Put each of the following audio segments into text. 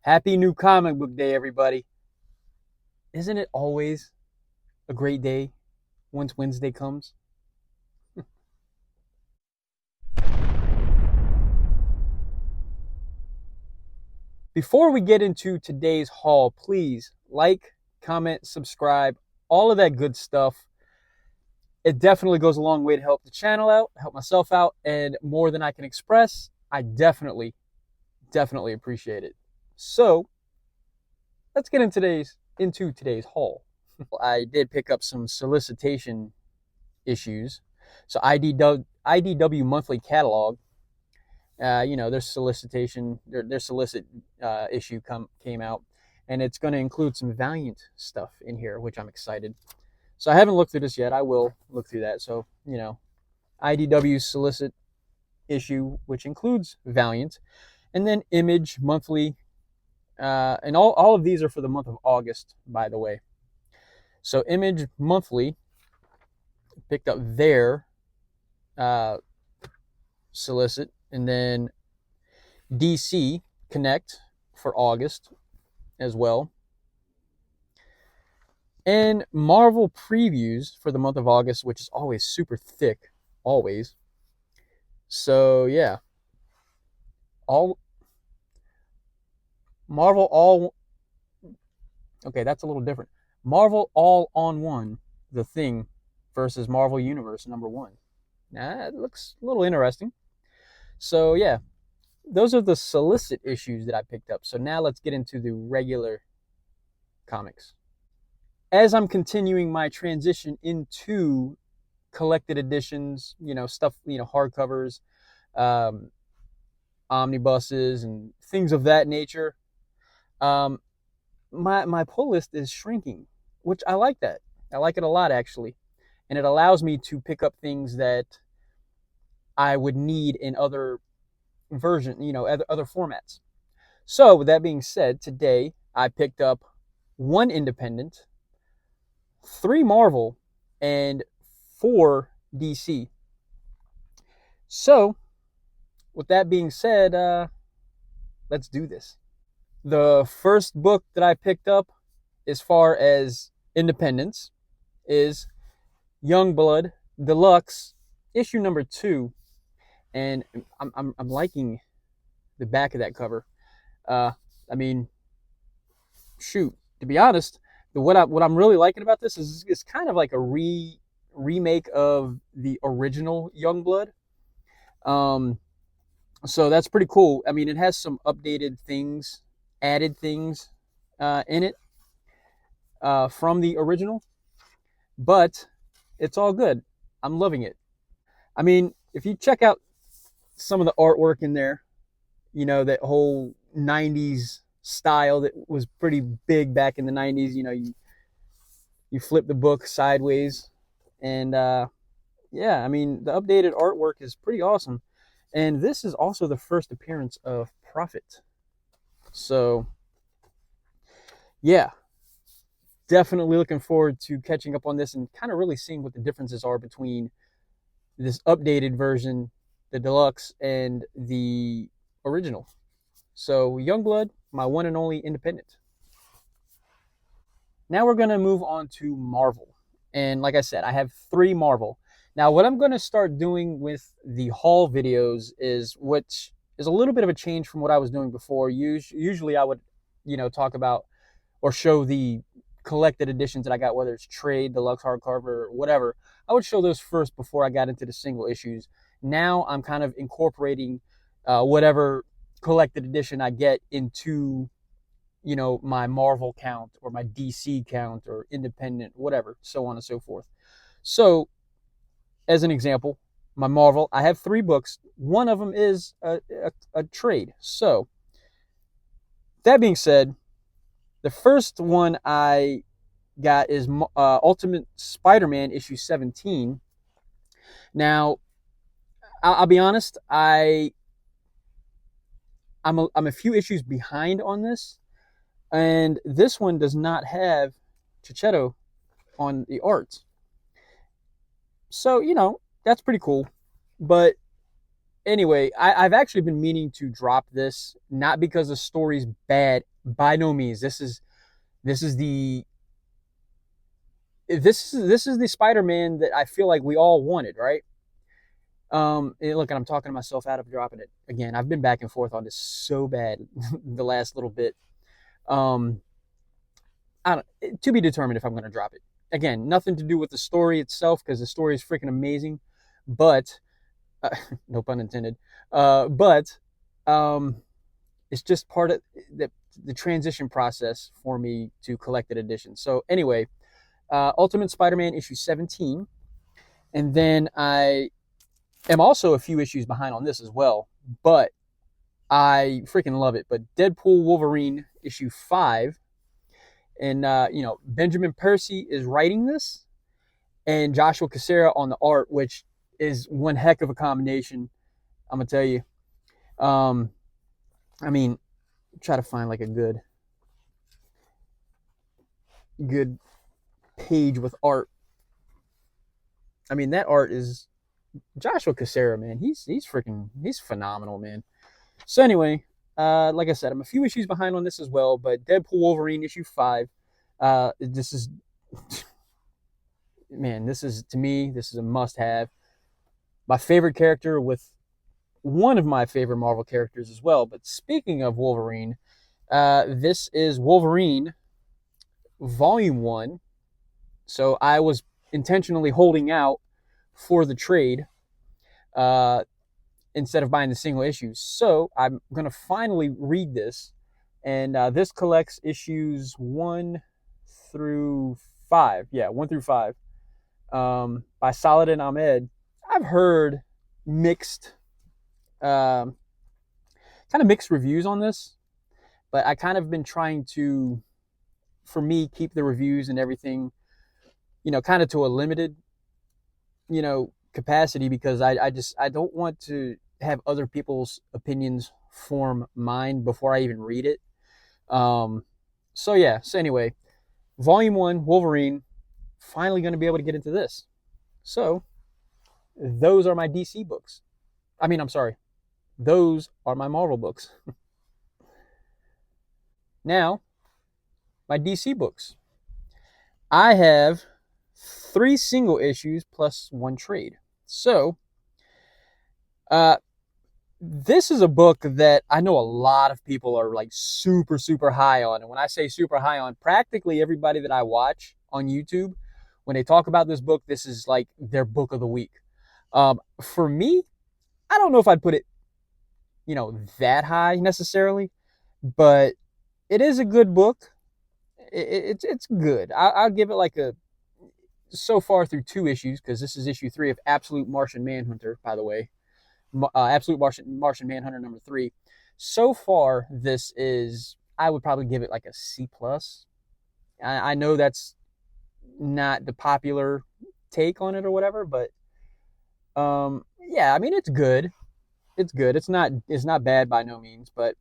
Happy New Comic Book Day, everybody. Isn't it always a great day once Wednesday comes? Before we get into today's haul, please like, comment, subscribe, all of that good stuff. It definitely goes a long way to help the channel out, help myself out, and more than I can express, I definitely appreciate it. So, let's get into today's haul. I did pick up some solicitation issues. So IDW monthly catalog, their solicitation, their solicit issue came out, and it's going to include some Valiant stuff in here, which I'm excited. So I haven't looked through this yet. I will look through that. So IDW solicit issue, which includes Valiant, and then Image monthly, and all of these are for the month of August, by the way. So Image monthly picked up their uh, solicit, and then DC Connect for August as well, and Marvel previews for the month of August, which is always super thick, always. So yeah, all Marvel all okay. That's a little different. Marvel all on one, The Thing, versus Marvel Universe #1. Nah, it looks a little interesting. So yeah, those are the solicit issues that I picked up. So now let's get into the regular comics. As I'm continuing my transition into collected editions, stuff, hardcovers, um, omnibuses, and things of that nature, um, my pull list is shrinking, which I like that. I like it a lot, actually. And it allows me to pick up things that I would need in other other formats. So, with that being said, today I picked up one independent, three Marvel, and four DC. So, with that being said, let's do this. The first book that I picked up, as far as independence, is Youngblood Deluxe, issue #2, and I'm liking the back of that cover. Uh, I mean, shoot, to be honest, what I'm really liking about this is it's kind of like a remake of the original Youngblood. Um, so that's pretty cool. I mean, it has some updated things, added things in it from the original, but it's all good. I'm loving it. I mean, if you check out some of the artwork in there, that whole 90s style that was pretty big back in the 90s. You flip the book sideways, and yeah, I mean, the updated artwork is pretty awesome. And this is also the first appearance of Prophet. So, yeah, definitely looking forward to catching up on this and kind of really seeing what the differences are between this updated version, the deluxe, and the original. So, Youngblood, my one and only independent. Now we're going to move on to Marvel. And like I said, I have three Marvel. Now, what I'm going to start doing with the haul videos is, which is a little bit of a change from what I was doing before. Usually I would, talk about or show the collected editions that I got, whether it's trade, deluxe hardcover, or whatever. I would show those first before I got into the single issues. Now I'm kind of incorporating whatever collected edition I get into my Marvel count or my DC count or independent, whatever, so on and so forth. So, as an example, my Marvel, I have three books. One of them is a trade. So, that being said, the first one I got is Ultimate Spider-Man issue 17. Now, I'll be honest, I'm a few issues behind on this, and this one does not have Checchetto on the art. So, that's pretty cool. But anyway, I've actually been meaning to drop this, not because the story's bad, by no means. This is the this is the Spider-Man that I feel like we all wanted, right? And look, and I'm talking myself out of dropping it again. I've been back and forth on this so bad the last little bit. Um, I don't, to be determined if I'm going to drop it. Again, nothing to do with the story itself because the story is freaking amazing, but no pun intended. But it's just part of the transition process for me to collected edition. So anyway, Ultimate Spider-Man issue 17, and then I am also a few issues behind on this as well, but I freaking love it. But Deadpool Wolverine issue 5, and Benjamin Percy is writing this, and Joshua Cassara on the art, which is one heck of a combination. I'm gonna tell you. I mean, try to find like a good page with art. I mean, that art is Joshua Cassara, man. He's phenomenal, man. So anyway, like I said, I'm a few issues behind on this as well, but Deadpool Wolverine issue 5. This is man, this is to me, this is a must-have. My favorite character with one of my favorite Marvel characters as well. But speaking of Wolverine, this is Wolverine Volume 1. So I was intentionally holding out for the trade instead of buying the single issues. So I'm going to finally read this. And this collects issues 1 through 5. Yeah, 1 through 5 by Saladin Ahmed. I've heard mixed, kind of mixed reviews on this, but I kind of been trying to, for me, keep the reviews and everything, kind of to a limited, capacity, because I don't want to have other people's opinions form mine before I even read it. So anyway, Volume 1, Wolverine, finally going to be able to get into this. So those are my DC books. I'm sorry. Those are my Marvel books. Now, my DC books. I have 3 single issues plus 1 trade. So, this is a book that I know a lot of people are like super, super high on. And when I say super high on, practically everybody that I watch on YouTube, when they talk about this book, this is like their book of the week. For me, I don't know if I'd put it, that high necessarily, but it is a good book. It's good. I'll give it like so far through 2 issues, because this is issue 3 of Absolute Martian Manhunter, by the way. Absolute Martian Manhunter number 3. So far, I would probably give it like a C+. I know that's not the popular take on it or whatever, but it's good. It's good. It's not bad by no means, but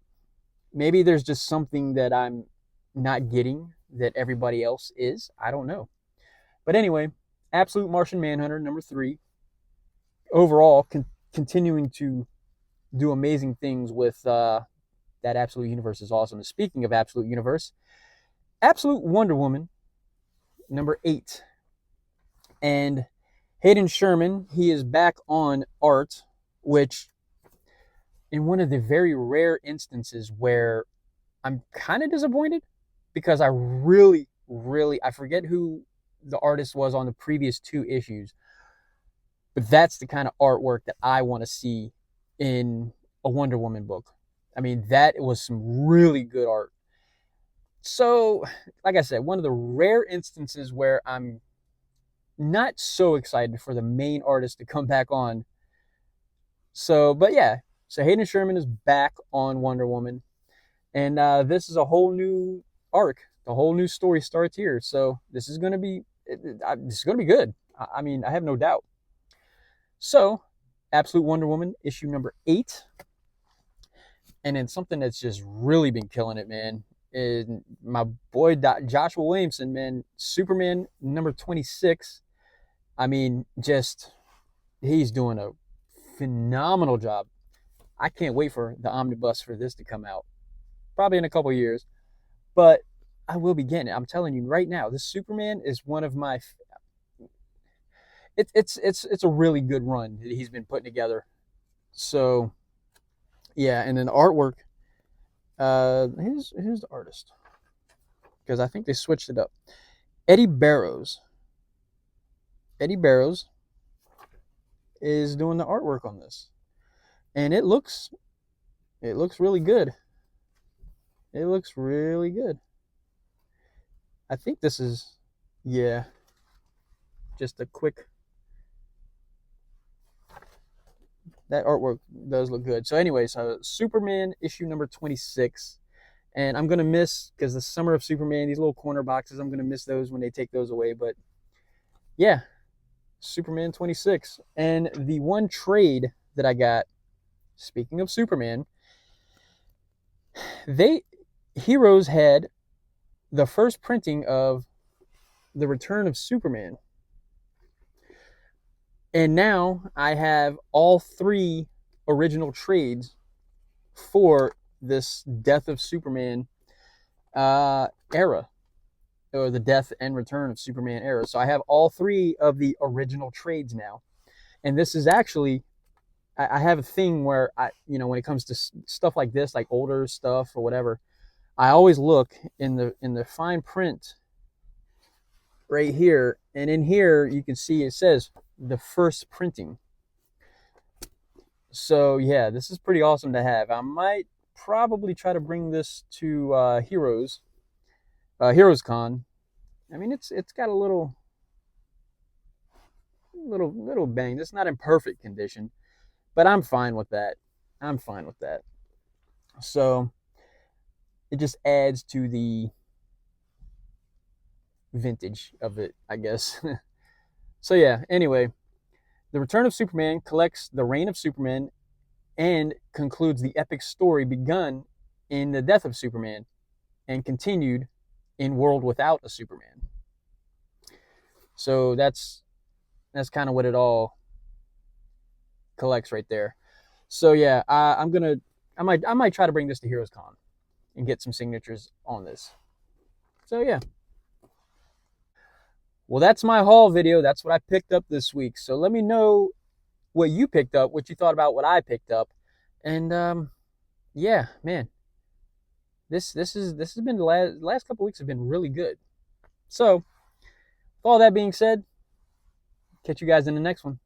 maybe there's just something that I'm not getting that everybody else is. I don't know. But anyway, Absolute Martian Manhunter number 3. Overall, continuing to do amazing things with that Absolute Universe is awesome. And speaking of Absolute Universe, Absolute Wonder Woman number 8. And Hayden Sherman, he is back on art, which in one of the very rare instances where I'm kind of disappointed, because I really, I forget who the artist was on the previous 2 issues, but that's the kind of artwork that I want to see in a Wonder Woman book. That was some really good art. So, like I said, one of the rare instances where I'm not so excited for the main artist to come back on. So, but yeah, so Hayden Sherman is back on Wonder Woman, and this is a whole new arc. The whole new story starts here. So this is going to be good. I have no doubt. So, Absolute Wonder Woman issue number 8. And then something that's just really been killing it, man, is my boy Joshua Williamson, man. Superman number 26. He's doing a phenomenal job I can't wait for the omnibus for this to come out. Probably in a couple years, but I will be getting it. I'm telling you right now, this Superman is one of my. It's a really good run that he's been putting together. So yeah, and then the artwork. Who's the artist? Because I think they switched it up. Eddie Barrows. Eddie Barrows is doing the artwork on this, and it looks really good. It looks really good. I think this is, yeah, just a quick. That artwork does look good. So, anyways, Superman issue number 26. And I'm going to miss, because the Summer of Superman, these little corner boxes, I'm going to miss those when they take those away. But yeah, Superman 26. And the one trade that I got, speaking of Superman, Heroes had the first printing of The Return of Superman. And now I have all 3 original trades for this Death of Superman era, or the Death and Return of Superman era. So I have all 3 of the original trades now. And this is actually, I have a thing where when it comes to stuff like this, like older stuff or whatever, I always look in the fine print right here, and in here you can see it says the first printing. So yeah, this is pretty awesome to have. I might probably try to bring this to Heroes Con. I mean, it's got a little bang. It's not in perfect condition, but I'm fine with that. I'm fine with that. So it just adds to the vintage of it, I guess. So yeah, anyway, The Return of Superman collects the reign of Superman and concludes the epic story begun in the death of Superman and continued in World Without a Superman. So that's kind of what it all collects right there. So yeah, I might try to bring this to Heroes Con and get some signatures on this. So yeah. Well, that's my haul video. That's what I picked up this week. So let me know what you picked up, what you thought about what I picked up. And yeah, man. This has been the last couple weeks have been really good. So, with all that being said, catch you guys in the next one.